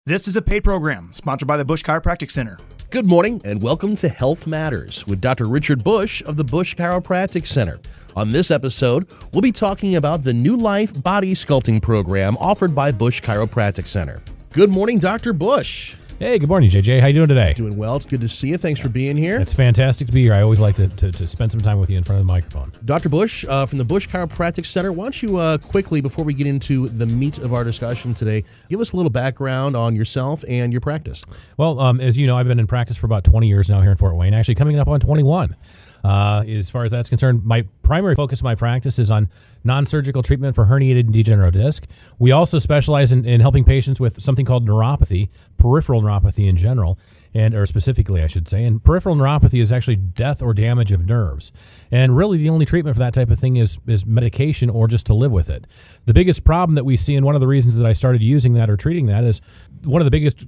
This is a paid program sponsored by the Busch Chiropractic Center. Good morning and welcome to Health Matters with Dr. Richard Busch of the Busch Chiropractic Center. On this episode, we'll be talking about the new Life Body Sculpting program offered by Busch Chiropractic Center. Good morning, Dr. Busch. Hey, good morning, JJ. How you doing today? Doing well. It's good to see you. Thanks for being here. It's fantastic to be here. I always like to spend some time with you in front of the microphone. Dr. Busch, from the Busch Chiropractic Center, why don't you quickly, before we get into the meat of our discussion today, give us a little background on yourself and your practice. Well, as you know, I've been in practice for about 20 years now here in Fort Wayne, actually coming up on 21. As far as that's concerned, my primary focus of my practice is on non-surgical treatment for herniated and degenerative disc. We also specialize in helping patients with something called neuropathy, peripheral neuropathy in general, or specifically, I should say. And peripheral neuropathy is actually death or damage of nerves. And really, the only treatment for that type of thing is medication or just to live with it. The biggest problem that we see, and one of the reasons that I started using that or treating that, is one of the biggest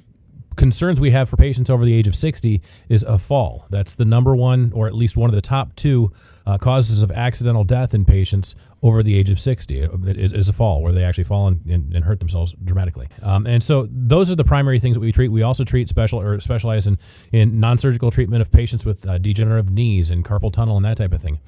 concerns we have for patients over the age of 60 is a fall. That's the number one, or at least one of the top two causes of accidental death in patients over the age of 60 is a fall, where they actually fall and hurt themselves dramatically. And so those are the primary things that we treat. We also treat specialize in non-surgical treatment of patients with degenerative knees and carpal tunnel and that type of thing.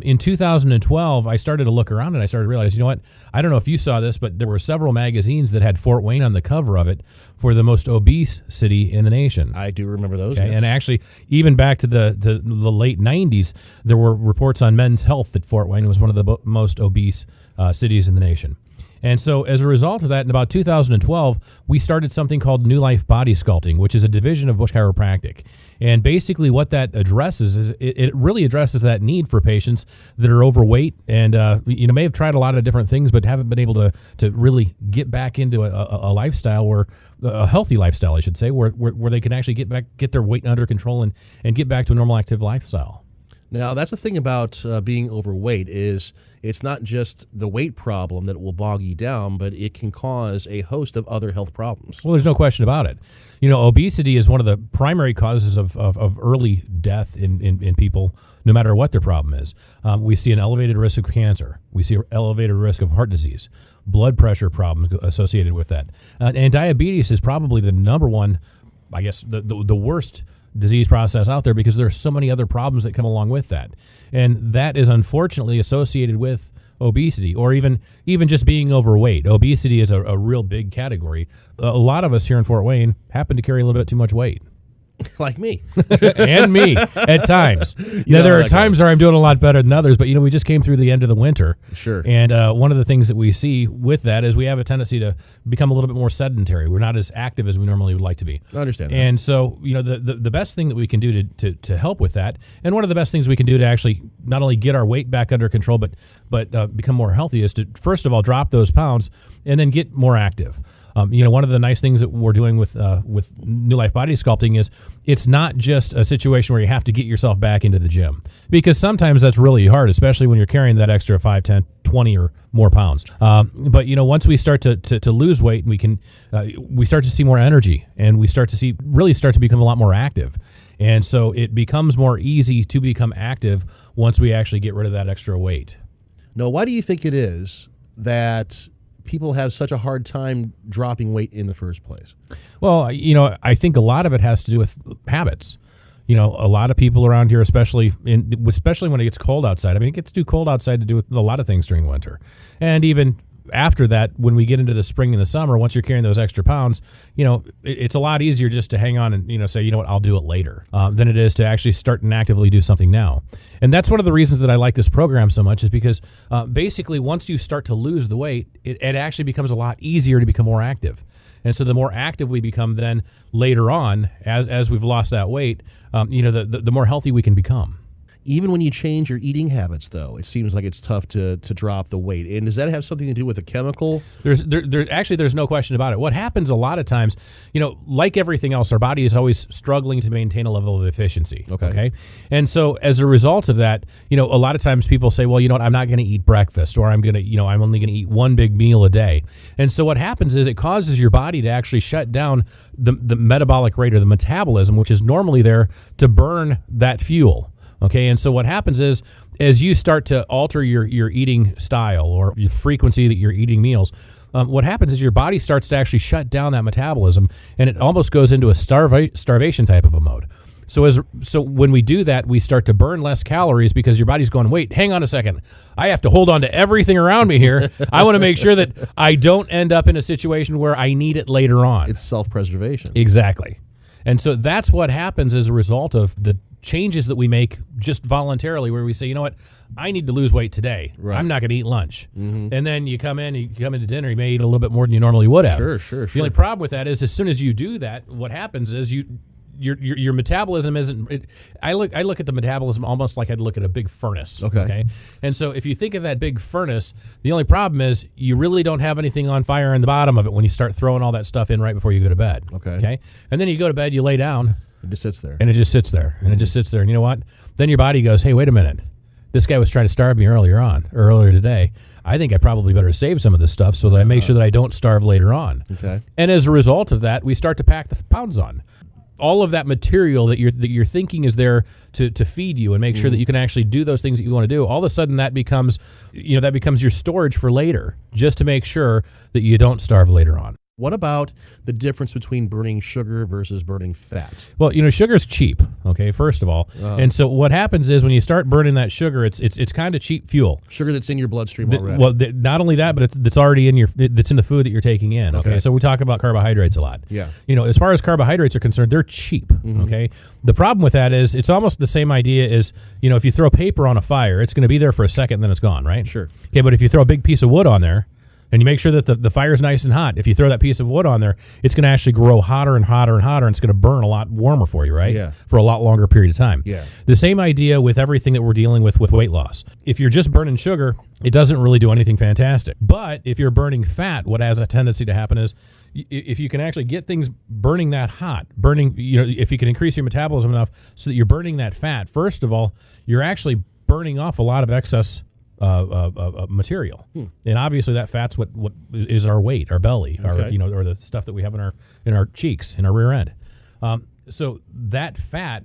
In 2012, I started to look around and I started to realize, you know what, I don't know if you saw this, but there were several magazines that had Fort Wayne on the cover of it for the most obese city in the nation. I do remember those. Okay? Yes. And actually, even back to the late 90s, there were reports on men's health that Fort Wayne was one of the most obese cities in the nation. And so as a result of that, in about 2012, we started something called New Life Body Sculpting, which is a division of Busch Chiropractic. And basically what that addresses is it really addresses that need for patients that are overweight and may have tried a lot of different things but haven't been able to really get back into a lifestyle, where a healthy lifestyle, I should say, where they can actually get their weight under control and get back to a normal active lifestyle. Now, that's the thing about being overweight is it's not just the weight problem that will bog you down, but it can cause a host of other health problems. Well, there's no question about it. You know, obesity is one of the primary causes of early death in people, no matter what their problem is. We see an elevated risk of cancer. We see an elevated risk of heart disease, blood pressure problems associated with that. And diabetes is probably the number one, I guess, the worst disease process out there, because there are so many other problems that come along with that. And that is unfortunately associated with obesity, or even just being overweight. Obesity is a real big category. A lot of us here in Fort Wayne happen to carry a little bit too much weight. Like me. And me at times. Now, there are times where I'm doing a lot better than others, but, we just came through the end of the winter. Sure. And one of the things that we see with that is we have a tendency to become a little bit more sedentary. We're not as active as we normally would like to be. I understand that. And so, the best thing that we can do to help with that, and one of the best things we can do to actually not only get our weight back under control, but become more healthy, is to, first of all, drop those pounds and then get more active. One of the nice things that we're doing with New Life Body Sculpting is it's not just a situation where you have to get yourself back into the gym, because sometimes that's really hard, especially when you're carrying that extra 5, 10, 20 or more pounds. But once we start to lose weight, we start to see more energy, and we start to become a lot more active. And so it becomes more easy to become active once we actually get rid of that extra weight. Now, why do you think it is that people have such a hard time dropping weight in the first place? Well, I think a lot of it has to do with habits. A lot of people around here, especially when it gets cold outside. I mean, it gets too cold outside to do with a lot of things during winter. And even after that, when we get into the spring and the summer, once you're carrying those extra pounds, it's a lot easier just to hang on and, say, what, I'll do it later, than it is to actually start and actively do something now. And that's one of the reasons that I like this program so much, is because basically once you start to lose the weight, it actually becomes a lot easier to become more active. And so the more active we become then later on, as we've lost that weight, the more healthy we can become. Even when you change your eating habits, though, it seems like it's tough to drop the weight. And does that have something to do with a chemical? There's no question about it. What happens a lot of times, like everything else, our body is always struggling to maintain a level of efficiency. Okay. And so as a result of that, a lot of times people say, well, I'm not going to eat breakfast, or I'm only going to eat one big meal a day. And so what happens is it causes your body to actually shut down the metabolic rate, or the metabolism, which is normally there to burn that fuel. Okay, and so what happens is, as you start to alter your eating style or your frequency that you're eating meals, what happens is your body starts to actually shut down that metabolism, and it almost goes into a starvation type of a mode. So when we do that, we start to burn less calories because your body's going, wait, hang on a second. I have to hold on to everything around me here. I want to make sure that I don't end up in a situation where I need it later on. It's self-preservation. Exactly. And so that's what happens as a result of the changes that we make just voluntarily, where we say, you know what, I need to lose weight today. Right. I'm not going to eat lunch. And then you come into dinner, you may eat a little bit more than you normally would have. Sure. The only problem with that is as soon as you do that, what happens is your metabolism isn't. I look at the metabolism almost like I'd look at a big furnace. Okay. And so if you think of that big furnace, the only problem is you really don't have anything on fire in the bottom of it when you start throwing all that stuff in right before you go to bed. Okay. And then you go to bed, you lay down. It just sits there. And it just sits there. And it just sits there. And you know what? Then your body goes, hey, wait a minute. This guy was trying to starve me earlier today. I think I probably better save some of this stuff so that I make sure that I don't starve later on. Okay. And as a result of that, we start to pack the pounds on. All of that material that you're thinking is there to feed you and make sure that you can actually do those things that you want to do. All of a sudden, that becomes your storage for later, just to make sure that you don't starve later on. What about the difference between burning sugar versus burning fat? Well, sugar's cheap, okay, first of all. And so what happens is when you start burning that sugar, it's kind of cheap fuel. Sugar that's in your bloodstream already. Well, not only that, but it's already that's in the food that you're taking in, okay? So we talk about carbohydrates a lot. Yeah. As far as carbohydrates are concerned, they're cheap, okay? The problem with that is it's almost the same idea as, if you throw paper on a fire, it's going to be there for a second, then it's gone, right? Sure. Okay, but if you throw a big piece of wood on there, and you make sure that the fire's nice and hot. If you throw that piece of wood on there, it's going to actually grow hotter and hotter and hotter, and it's going to burn a lot warmer for you, right? Yeah. For a lot longer period of time. Yeah. The same idea with everything that we're dealing with weight loss. If you're just burning sugar, it doesn't really do anything fantastic. But if you're burning fat, what has a tendency to happen is if you can actually get things burning that hot, if you can increase your metabolism enough so that you're burning that fat, first of all, you're actually burning off a lot of excess material, and obviously that fat's what is our weight, our belly, or the stuff that we have in our cheeks, in our rear end. So that fat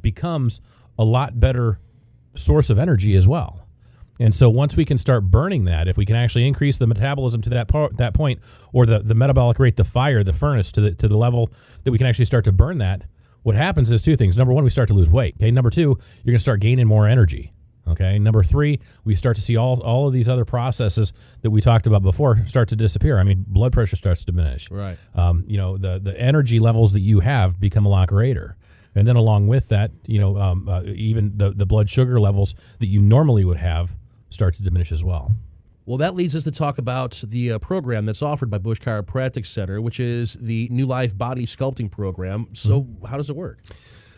becomes a lot better source of energy as well. And so once we can start burning that, if we can actually increase the metabolism to that point, or the metabolic rate, the furnace to the level that we can actually start to burn that, what happens is two things. Number one, we start to lose weight. Okay. Number two, you're going to start gaining more energy. Okay. Number three, we start to see all of these other processes that we talked about before start to disappear. I mean, blood pressure starts to diminish. Right. The energy levels that you have become a lot greater. And then along with that, even the blood sugar levels that you normally would have start to diminish as well. Well, that leads us to talk about the program that's offered by Busch Chiropractic Center, which is the New Life Body Sculpting program. So how does it work?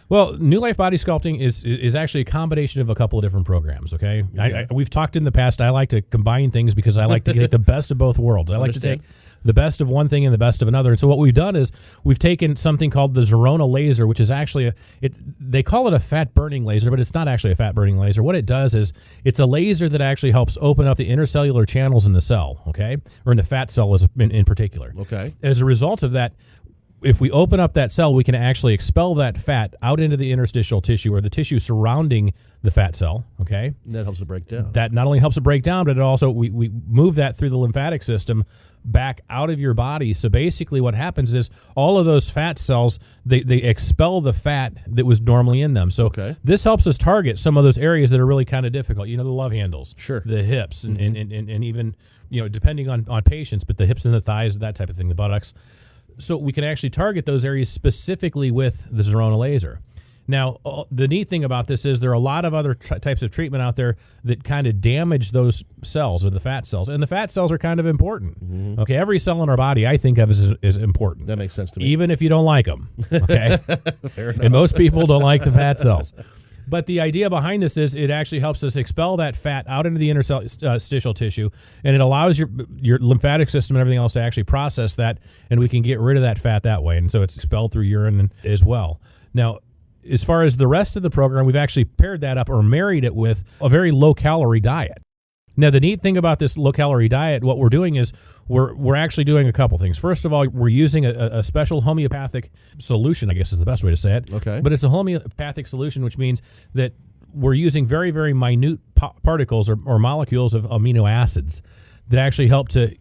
Well, New Life Body Sculpting is actually a combination of a couple of different programs, okay? Yeah. We've talked in the past, I like to combine things because I like to get the best of both worlds. I like to take the best of one thing and the best of another. And so what we've done is we've taken something called the Zerona Laser, which is actually they call it a fat burning laser, but it's not actually a fat burning laser. What it does is it's a laser that actually helps open up the intercellular channels in the cell, okay? Or in the fat cell in particular. Okay. As a result of that, if we open up that cell, we can actually expel that fat out into the interstitial tissue or the tissue surrounding the fat cell, okay? And that helps it break down. That not only helps it break down, but it also, we move that through the lymphatic system back out of your body. So basically what happens is all of those fat cells, they expel the fat that was normally in them. So this helps us target some of those areas that are really kind of difficult. The love handles, sure, the hips, and even, depending on patients, but the hips and the thighs, that type of thing, the buttocks. So we can actually target those areas specifically with the Zerona Laser. Now, the neat thing about this is there are a lot of other types of treatment out there that kind of damage those cells or the fat cells. And the fat cells are kind of important. Okay, every cell in our body I think of is important. That makes sense to me. Even if you don't like them. Okay? Fair enough. And most people don't like the fat cells. But the idea behind this is it actually helps us expel that fat out into the interstitial tissue, and it allows your lymphatic system and everything else to actually process that, and we can get rid of that fat that way. And so it's expelled through urine as well. Now, as far as the rest of the program, we've actually paired that up or married it with a very low-calorie diet. Now, the neat thing about this low-calorie diet, what we're doing is we're actually doing a couple things. First of all, we're using a special homeopathic solution, I guess is the best way to say it. Okay. But it's a homeopathic solution, which means that we're using very, very minute particles or molecules of amino acids that actually help to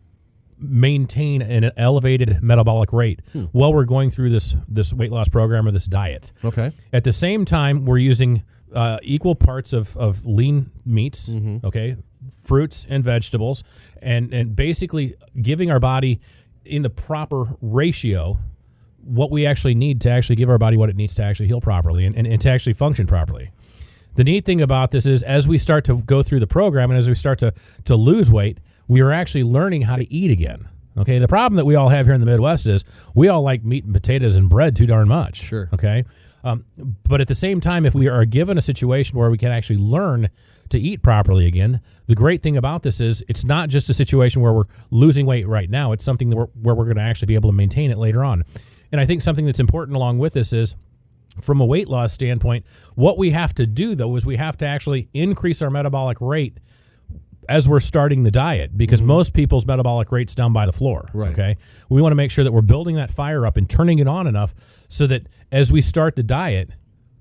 maintain an elevated metabolic rate while we're going through this weight loss program or this diet. Okay. At the same time, we're using equal parts of lean meats, okay, fruits and vegetables, and basically giving our body in the proper ratio what we actually need to actually give our body what it needs to actually heal properly and to actually function properly. The neat thing about this is as we start to go through the program and as we start to lose weight, we are actually learning how to eat again. Okay, the problem that we all have here in the Midwest is we all like meat and potatoes and bread too darn much. Sure. Okay, but at the same time, if we are given a situation where we can actually learn to eat properly again, the great thing about this is it's not just a situation where we're losing weight right now. It's something that where we're going to actually be able to maintain it later on. And I think something that's important along with this is, from a weight loss standpoint, what we have to do, though, is we have to actually increase our metabolic rate as we're starting the diet, because most people's metabolic rate's down by the floor. Right. Okay. We want to make sure that we're building that fire up and turning it on enough so that as we start the diet,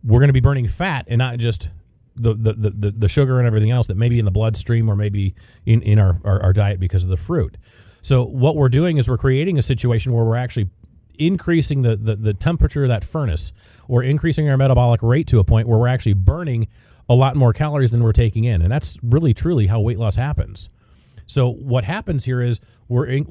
we're going to be burning fat and not just the sugar and everything else that may be in the bloodstream or maybe in our diet because of the fruit. So what we're doing is we're creating a situation where we're actually increasing the temperature of that furnace, or increasing our metabolic rate to a point where we're actually burning a lot more calories than we're taking in. And that's really truly how weight loss happens. So what happens here is we're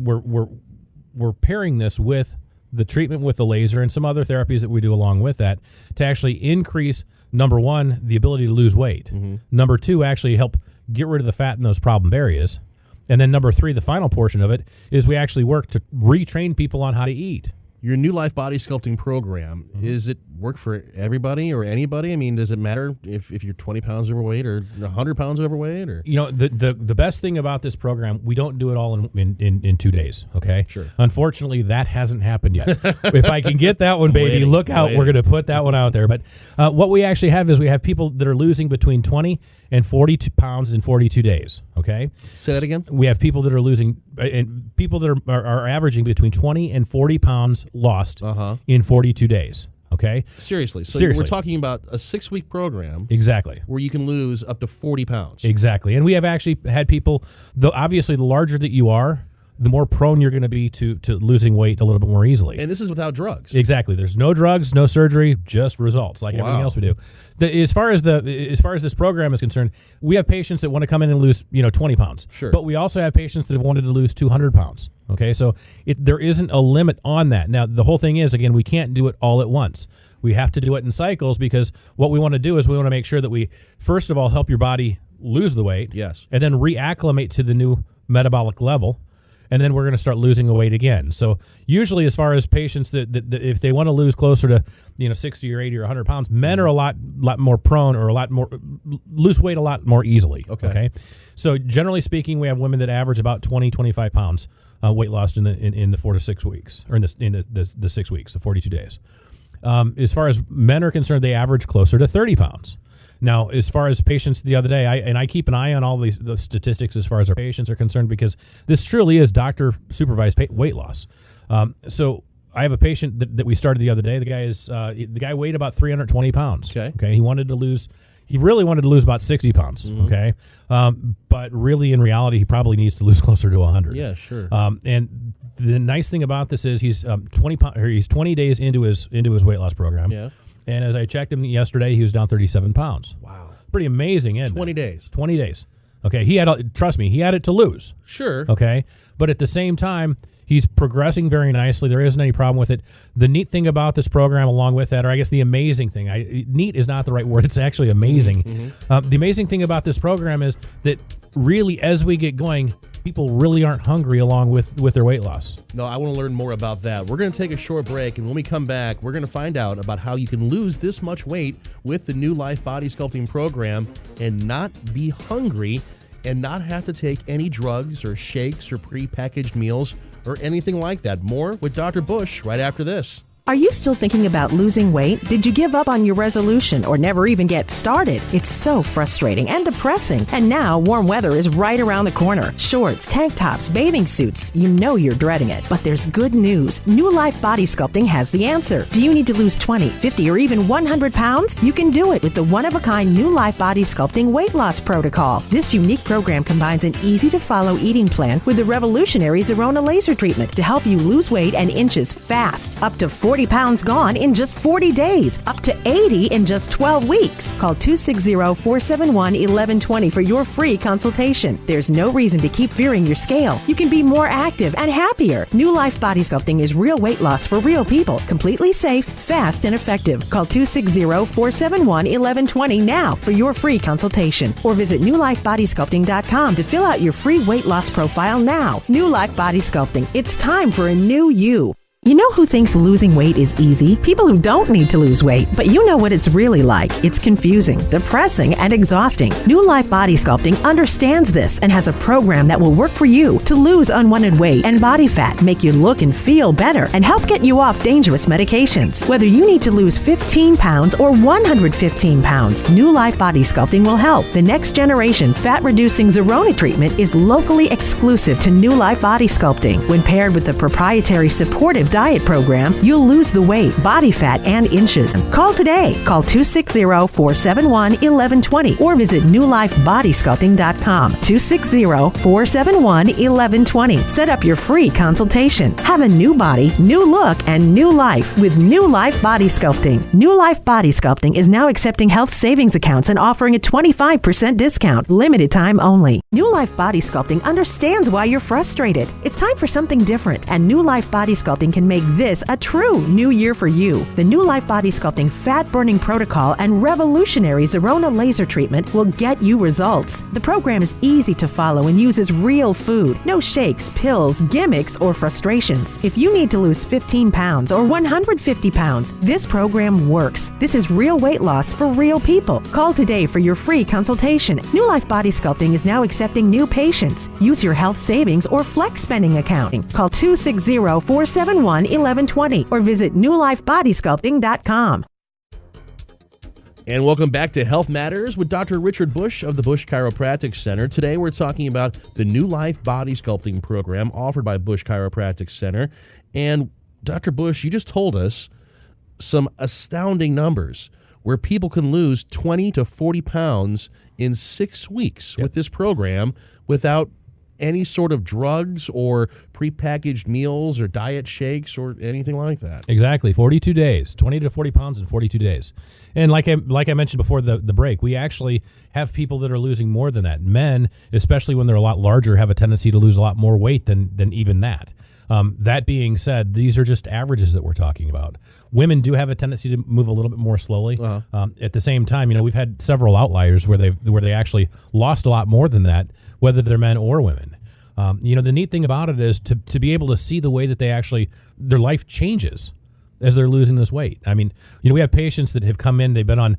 pairing this with the treatment with the laser and some other therapies that we do along with that to actually increase, number one, the ability to lose weight. Number two, actually help get rid of the fat in those problem areas. And then number three, the final portion of it, is we actually work to retrain people on how to eat. Your new Life Body Sculpting program, is it work for everybody or anybody? I mean, does it matter if you're 20 pounds overweight or 100 pounds overweight? Or the best thing about this program, we don't do it all in 2 days, okay? Sure. Unfortunately, that hasn't happened yet. If I can get that one, baby, look out. We're going to put that one out there. But what we actually have is we have people that are losing between 20 and 42 pounds in 42 days, okay? Say that again? We have people that are losing, and people that are averaging between 20 and 40 pounds lost in 42 days. Okay. Seriously. So Seriously. we're talking about a 6-week program. Exactly. Where you can lose up to 40 pounds. Exactly. And we have actually had people, obviously the larger that you are, the more prone you're going to be to losing weight a little bit more easily. And this is without drugs. Exactly. There's no drugs, no surgery, just results like everything else we do. As far as this program is concerned, we have patients that want to come in and lose 20 pounds. Sure. But we also have patients that have wanted to lose 200 pounds. Okay, so there isn't a limit on that. Now, the whole thing is, again, we can't do it all at once. We have to do it in cycles, because what we want to do is we want to make sure that we, first of all, help your body lose the weight. Yes. And then reacclimate to the new metabolic level. And then we're going to start losing the weight again. So usually, as far as patients that if they want to lose closer to 60 or 80 or 100 pounds, men are a lot more prone, or lose weight a lot more easily. Okay. So generally speaking, we have women that average about 20, 25 pounds weight loss in the 4 to 6 weeks, or in the 6 weeks, the 42 days. As far as men are concerned, they average closer to 30 pounds. Now, as far as patients the other day, I keep an eye on all the statistics as far as our patients are concerned, because this truly is doctor-supervised weight loss. So I have a patient that we started the other day. The guy weighed about 320 pounds. Okay. He really wanted to lose about 60 pounds. Okay. But really, in reality, he probably needs to lose closer to 100. Yeah, sure. And the nice thing about this is he's 20 days into his weight loss program. Yeah. And as I checked him yesterday, he was down 37 pounds. Wow. Pretty amazing, isn't it? 20 days. 20 days. Okay. Trust me, he had it to lose. Sure. Okay. But at the same time, he's progressing very nicely. There isn't any problem with it. The neat thing about this program along with that, or I guess the amazing thing, neat is not the right word. It's actually amazing. The amazing thing about this program is that really, as we get going, people really aren't hungry along with their weight loss. No, I want to learn more about that. We're going to take a short break, and when we come back, we're going to find out about how you can lose this much weight with the new Life Body Sculpting program and not be hungry and not have to take any drugs or shakes or prepackaged meals or anything like that. More with Dr. Busch right after this. Are you still thinking about losing weight? Did you give up on your resolution or never even get started? It's so frustrating and depressing. And now warm weather is right around the corner. Shorts, tank tops, bathing suits. You know you're dreading it. But there's good news. New Life Body Sculpting has the answer. Do you need to lose 20, 50, or even 100 pounds? You can do it with the one-of-a-kind New Life Body Sculpting weight loss protocol. This unique program combines an easy-to-follow eating plan with the revolutionary Zerona Laser treatment to help you lose weight and inches fast. Up to 40 pounds gone in just 40 days. Up to 80 in just 12 weeks. Call 260-471-1120 for your free consultation. There's no reason to keep fearing your scale. You can be more active and happier. New Life Body Sculpting is real weight loss for real people. Completely safe, fast, and effective. Call 260-471-1120 now for your free consultation. Or visit newlifebodysculpting.com to fill out your free weight loss profile now. New Life Body Sculpting. It's time for a new you. You know who thinks losing weight is easy? People who don't need to lose weight, but you know what it's really like. It's confusing, depressing, and exhausting. New Life Body Sculpting understands this and has a program that will work for you to lose unwanted weight and body fat, make you look and feel better, and help get you off dangerous medications. Whether you need to lose 15 pounds or 115 pounds, New Life Body Sculpting will help. The next generation fat-reducing Zerona treatment is locally exclusive to New Life Body Sculpting. When paired with the proprietary supportive diet program, you'll lose the weight, body fat, and inches. Call today. Call 260-471-1120 or visit newlifebodysculpting.com. 260-471-1120. Set up your free consultation. Have a new body, new look, and new life with New Life Body Sculpting. New Life Body Sculpting is now accepting health savings accounts and offering a 25% discount, limited time only. New Life Body Sculpting understands why you're frustrated. It's time for something different, and New Life Body Sculpting can make this a true new year for you. The New Life Body Sculpting Fat Burning Protocol and revolutionary Zerona Laser treatment will get you results. The program is easy to follow and uses real food. No shakes, pills, gimmicks, or frustrations. If you need to lose 15 pounds or 150 pounds, this program works. This is real weight loss for real people. Call today for your free consultation. New Life Body Sculpting is now accepting new patients. Use your health savings or flex spending account. Call 260-471-1120 or visit newlifebodysculpting.com. And welcome back to Health Matters with Dr. Richard Busch of the Busch Chiropractic Center. Today we're talking about the New Life Body Sculpting program offered by Busch Chiropractic Center. And Dr. Busch, you just told us some astounding numbers where people can lose 20 to 40 pounds in 6 weeks with this program without any sort of drugs or prepackaged meals or diet shakes or anything like that. Exactly. 42 days, 20 to 40 pounds in 42 days. And like I mentioned before the break, we actually have people that are losing more than that. Men, especially when they're a lot larger, have a tendency to lose a lot more weight than even that. That being said, these are just averages that we're talking about. Women do have a tendency to move a little bit more slowly. At the same time, we've had several outliers where they actually lost a lot more than that, whether they're men or women. The neat thing about it is to be able to see the way that their life changes as they're losing this weight. I mean, we have patients that have come in, they've been on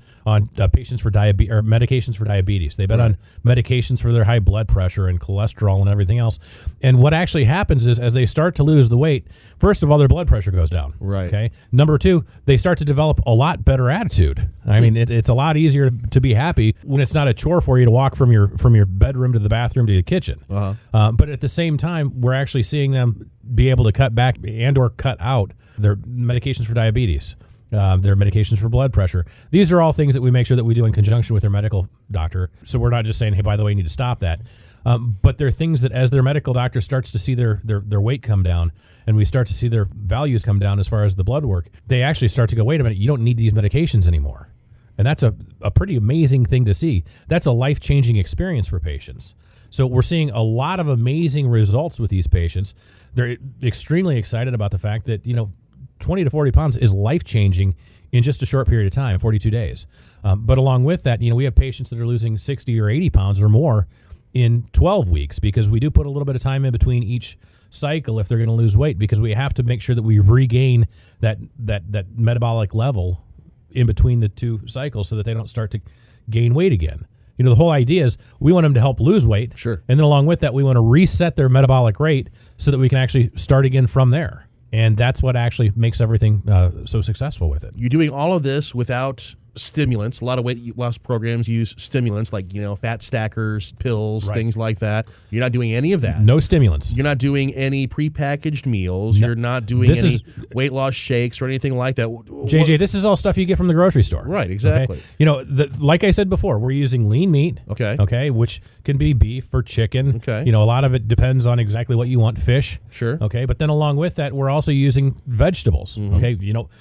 patients for diabetes or medications for diabetes. They've been on medications for their high blood pressure and cholesterol and everything else. And what actually happens is as they start to lose the weight, first of all, their blood pressure goes down. Right. Okay. Number two, they start to develop a lot better attitude. I mean, it's a lot easier to be happy when it's not a chore for you to walk from your bedroom to the bathroom to the kitchen. But at the same time, we're actually seeing them be able to cut back and or cut out their medications for diabetes, their medications for blood pressure. These are all things that we make sure that we do in conjunction with their medical doctor. So we're not just saying, hey, by the way, you need to stop that. But they're things that as their medical doctor starts to see their weight come down and we start to see their values come down as far as the blood work, they actually start to go, wait a minute, you don't need these medications anymore. And that's a pretty amazing thing to see. That's a life-changing experience for patients. So we're seeing a lot of amazing results with these patients. They're extremely excited about the fact that, 20 to 40 pounds is life-changing in just a short period of time, 42 days. But along with that, we have patients that are losing 60 or 80 pounds or more in 12 weeks because we do put a little bit of time in between each cycle if they're going to lose weight because we have to make sure that we regain that metabolic level in between the two cycles so that they don't start to gain weight again. The whole idea is we want them to help lose weight. Sure. And then along with that, we want to reset their metabolic rate so that we can actually start again from there. And that's what actually makes everything so successful with it. You're doing all of this without stimulants. A lot of weight loss programs use stimulants like, fat stackers, pills, things like that. You're not doing any of that. No stimulants. You're not doing any prepackaged meals. You're not doing any weight loss shakes or anything like that. JJ, this is all stuff you get from the grocery store. Right, exactly. Okay? Like I said before, we're using lean meat. Okay, which can be beef or chicken. Okay. A lot of it depends on exactly what you want. Fish. Sure. Okay, but then along with that, we're also using vegetables. Okay,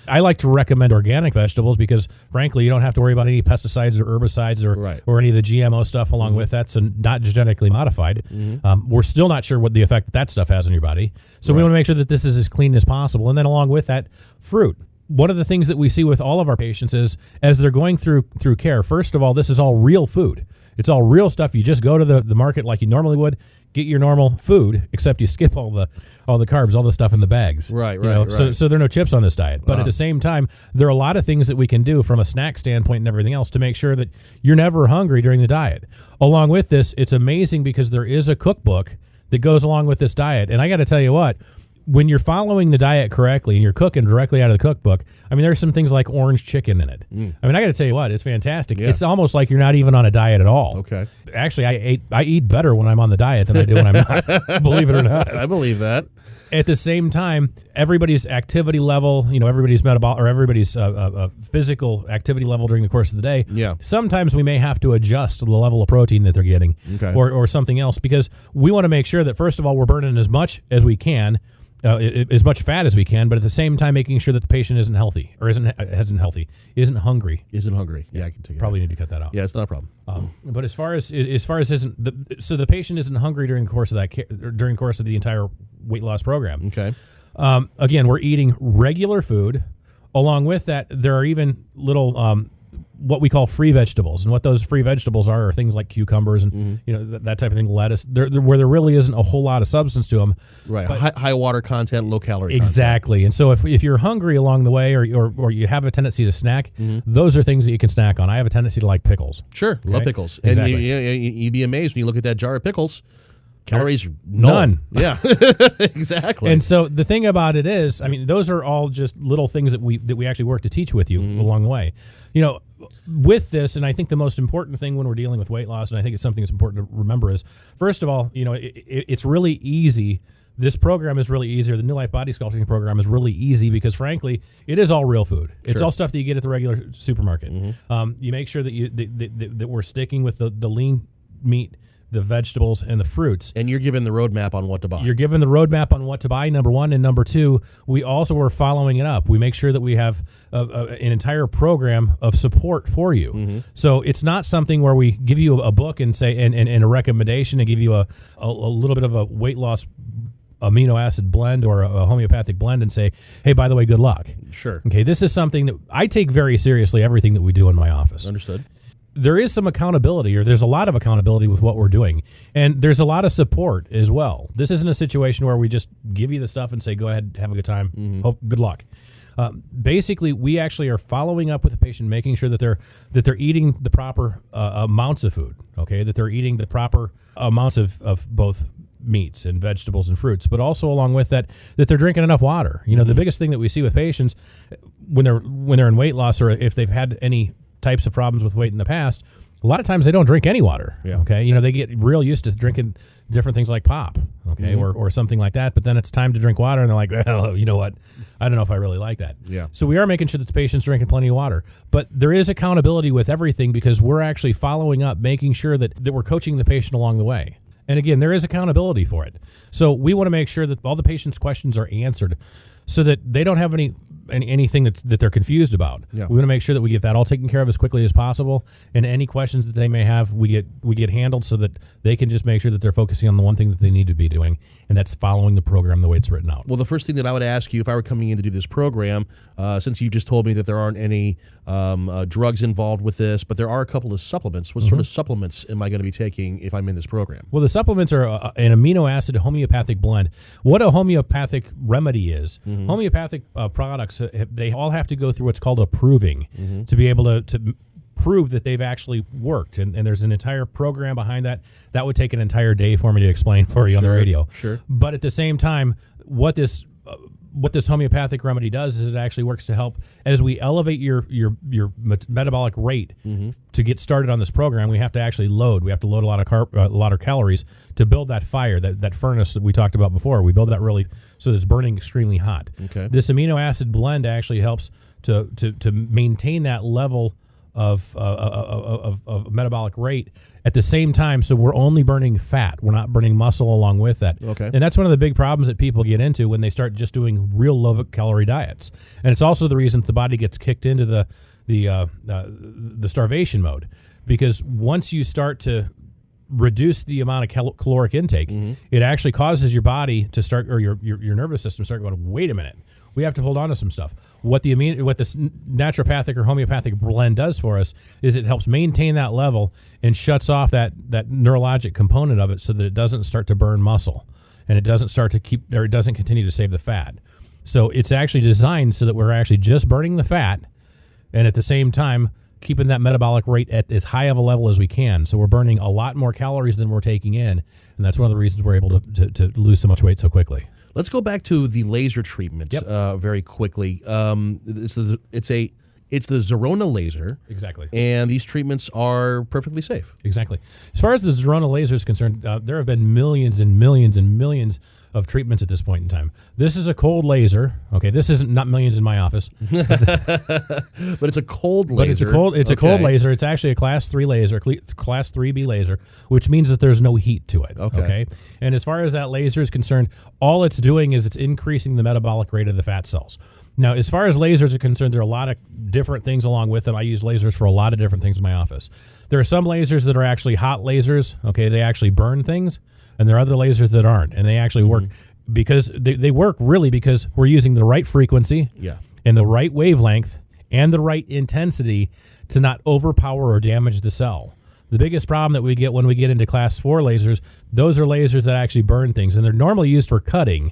I like to recommend organic vegetables because, frankly, you don't have to worry about any pesticides or herbicides or any of the GMO stuff along with that, so not genetically modified. We're still not sure what the effect that stuff has on your body. So we want to make sure that this is as clean as possible. And then along with that, fruit. One of the things that we see with all of our patients is as they're going through care, first of all, this is all real food. It's all real stuff. You just go to the market like you normally would, get your normal food, except you skip all the carbs, all the stuff in the bags. Right. So there are no chips on this diet. But at the same time, there are a lot of things that we can do from a snack standpoint and everything else to make sure that you're never hungry during the diet. Along with this, it's amazing because there is a cookbook that goes along with this diet. And I got to tell you what, when you're following the diet correctly and you're cooking directly out of the cookbook, there's some things like orange chicken in it. I got to tell you what, it's fantastic. Yeah. It's almost like you're not even on a diet at all. Okay. Actually, I eat better when I'm on the diet than I do when I'm not, believe it or not. I believe that. At the same time, everybody's activity level, everybody's metabolic or everybody's physical activity level during the course of the day. Yeah. Sometimes we may have to adjust the level of protein that they're getting or something else because we want to make sure that, first of all, we're burning as much as we can, as much fat as we can, but at the same time making sure that the patient isn't healthy or isn't hungry. Yeah, I can take it. Probably need to cut that out. Yeah, it's not a problem. But as far as so the patient isn't hungry during the course of during the course of the entire weight loss program. Okay. Again, we're eating regular food. Along with that, there are even little what we call free vegetables, and what those free vegetables are things like cucumbers and that type of thing, lettuce. Where there really isn't a whole lot of substance to them. Right, high water content, low calorie. Exactly, and so if you're hungry along the way, or you have a tendency to snack, those are things that you can snack on. I have a tendency to like pickles. Sure, love pickles, exactly. And you'd be amazed when you look at that jar of pickles. Calories, none. Yeah, exactly. And so the thing about it is, those are all just little things that we actually work to teach with you along the way. With this, and I think the most important thing when we're dealing with weight loss, and I think it's something that's important to remember is, first of all, it's really easy. This program is really easy. The New Life Body Sculpting program is really easy because, frankly, it is all real food. It's all stuff that you get at the regular supermarket. You make sure that that we're sticking with the lean meat, the vegetables, and the fruits. And you're given the roadmap on what to buy. You're given the roadmap on what to buy, number one. And number two, we also are following it up. We make sure that we have an entire program of support for you. So it's not something where we give you a book and say and a recommendation and give you a little bit of a weight loss amino acid blend or a homeopathic blend and say, hey, by the way, good luck. Sure. Okay, this is something that I take very seriously, everything that we do in my office. Understood. There is some accountability, or there's a lot of accountability with what we're doing. And there's a lot of support as well. This isn't a situation where we just give you the stuff and say, go ahead, have a good time, hope good luck. Basically, we actually are following up with the patient, making sure that they're eating the proper amounts of food, okay, that they're eating the proper amounts of both meats and vegetables and fruits, but also along with that they're drinking enough water. The biggest thing that we see with patients when they're in weight loss, or if they've had any types of problems with weight in the past, a lot of times they don't drink any water. Yeah. Okay. They get real used to drinking different things like pop. Okay. Or something like that. But then it's time to drink water and they're like, well, you know what? I don't know if I really like that. Yeah. So we are making sure that the patient's drinking plenty of water. But there is accountability with everything because we're actually following up, making sure that we're coaching the patient along the way. And again, there is accountability for it. So we want to make sure that all the patient's questions are answered so that they don't have anything that they're confused about. Yeah. We want to make sure that we get that all taken care of as quickly as possible, and any questions that they may have, we get handled so that they can just make sure that they're focusing on the one thing that they need to be doing, and that's following the program the way it's written out. Well, the first thing that I would ask you if I were coming in to do this program, since you just told me that there aren't any drugs involved with this, but there are a couple of supplements. What sort of supplements am I going to be taking if I'm in this program? Well, the supplements are an amino acid homeopathic blend. What a homeopathic remedy is, homeopathic products, they all have to go through what's called a proving to be able to prove that they've actually worked. And there's an entire program behind that. That would take an entire day for me to explain for you on the radio. Sure. But at the same time, what this what this homeopathic remedy does is it actually works to help as we elevate your metabolic rate to get started on this program. We have to actually load. We have to load a lot of calories to build that fire, that furnace that we talked about before. We build that really so that it's burning extremely hot. Okay. This amino acid blend actually helps to maintain that level of metabolic rate at the same time, so we're only burning fat. We're not burning muscle along with that. Okay. And that's one of the big problems that people get into when they start just doing real low-calorie diets. And it's also the reason the body gets kicked into the starvation mode, because once you start to reduce the amount of caloric intake, it actually causes your body to start, or your nervous system start going, wait a minute, we have to hold on to some stuff. What this naturopathic or homeopathic blend does for us is it helps maintain that level and shuts off that neurologic component of it so that it doesn't start to burn muscle and it doesn't it doesn't continue to save the fat. So it's actually designed so that we're actually just burning the fat and at the same time keeping that metabolic rate at as high of a level as we can. So we're burning a lot more calories than we're taking in, and that's one of the reasons we're able to lose so much weight so quickly. Let's go back to the laser treatment very quickly. It's the Zerona Laser. Exactly. And these treatments are perfectly safe. Exactly. As far as the Zerona Laser is concerned, there have been millions and millions and millions of treatments at this point in time. This is a cold laser. Okay, this isn't not millions in my office. But it's a cold laser. But it's a cold laser. It's actually a class 3 laser, class 3B laser, which means that there's no heat to it. Okay. And as far as that laser is concerned, all it's doing is it's increasing the metabolic rate of the fat cells. Now, as far as lasers are concerned, there are a lot of different things along with them. I use lasers for a lot of different things in my office. There are some lasers that are actually hot lasers. Okay, they actually burn things. And there are other lasers that aren't, and they actually work because they work really because we're using the right frequency and the right wavelength and the right intensity to not overpower or damage the cell. The biggest problem that we get when we get into class 4 lasers, those are lasers that actually burn things, and they're normally used for cutting,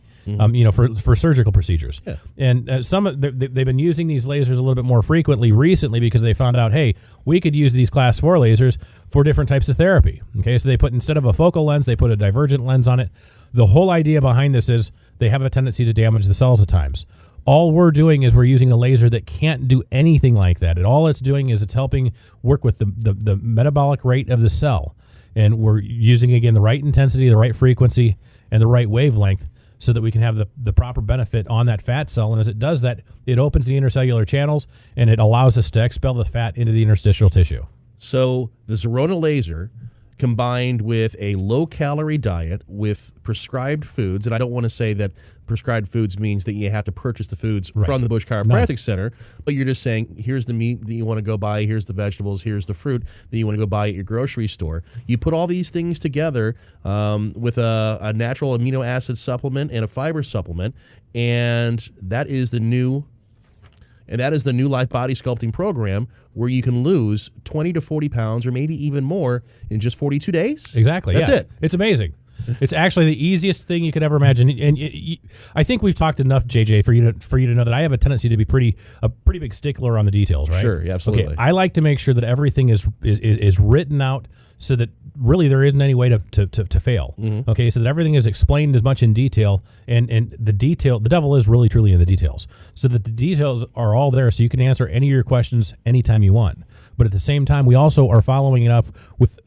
for surgical procedures. Yeah. And they've been using these lasers a little bit more frequently recently because they found out, hey, we could use these class 4 lasers for different types of therapy. Okay, so instead of a focal lens, they put a divergent lens on it. The whole idea behind this is they have a tendency to damage the cells at times. All we're doing is we're using a laser that can't do anything like that. And all it's doing is it's helping work with the metabolic rate of the cell. And we're using, again, the right intensity, the right frequency, and the right wavelength so that we can have the proper benefit on that fat cell. And as it does that, it opens the intercellular channels, and it allows us to expel the fat into the interstitial tissue. So the Zerona Laser combined with a low-calorie diet with prescribed foods, and I don't want to say that prescribed foods means that you have to purchase the foods from the Busch Chiropractic Center, but you're just saying, here's the meat that you want to go buy, here's the vegetables, here's the fruit that you want to go buy at your grocery store. You put all these things together with a natural amino acid supplement and a fiber supplement, and that is the new Life Body Sculpting program, where you can lose 20 to 40 pounds or maybe even more in just 42 days. Exactly. That's it. It's amazing. It's actually the easiest thing you could ever imagine. And I think we've talked enough, JJ, for you to know that I have a tendency to be a pretty big stickler on the details, right? Sure, yeah, absolutely. Okay, I like to make sure that everything is written out so that really there isn't any way to fail. Okay, so that everything is explained as much in detail, and the devil is really truly in the details, so that the details are all there so you can answer any of your questions anytime you want. But at the same time, we also are following it up with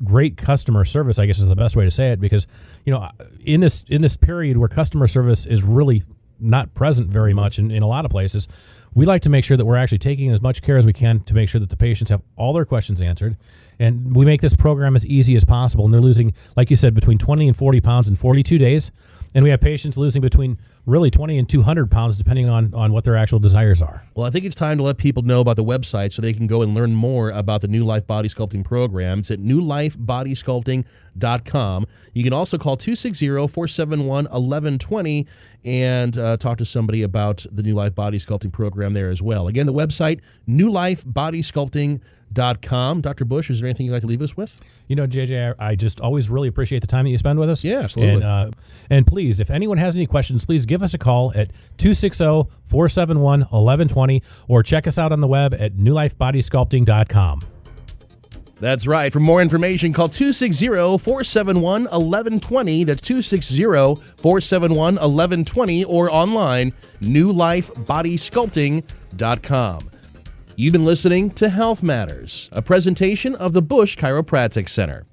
great customer service, I guess is the best way to say it, because in this period where customer service is really not present very much in a lot of places, we like to make sure that we're actually taking as much care as we can to make sure that the patients have all their questions answered. And we make this program as easy as possible. And they're losing, like you said, between 20 and 40 pounds in 42 days. And we have patients losing between really 20 and 200 pounds, depending on what their actual desires are. Well, I think it's time to let people know about the website so they can go and learn more about the New Life Body Sculpting program. It's at newlifebodysculpting.com. You can also call 260-471-1120 and talk to somebody about the New Life Body Sculpting program there as well. Again, the website, newlifebodysculpting.com. Dr. Busch, is there anything you'd like to leave us with? JJ, I just always really appreciate the time that you spend with us. Yeah, absolutely. And please, if anyone has any questions, please give us a call at 260-471-1120 or check us out on the web at newlifebodysculpting.com. That's right. For more information, call 260-471-1120. That's 260-471-1120 or online, newlifebodysculpting.com. You've been listening to Health Matters, a presentation of the Busch Chiropractic Center.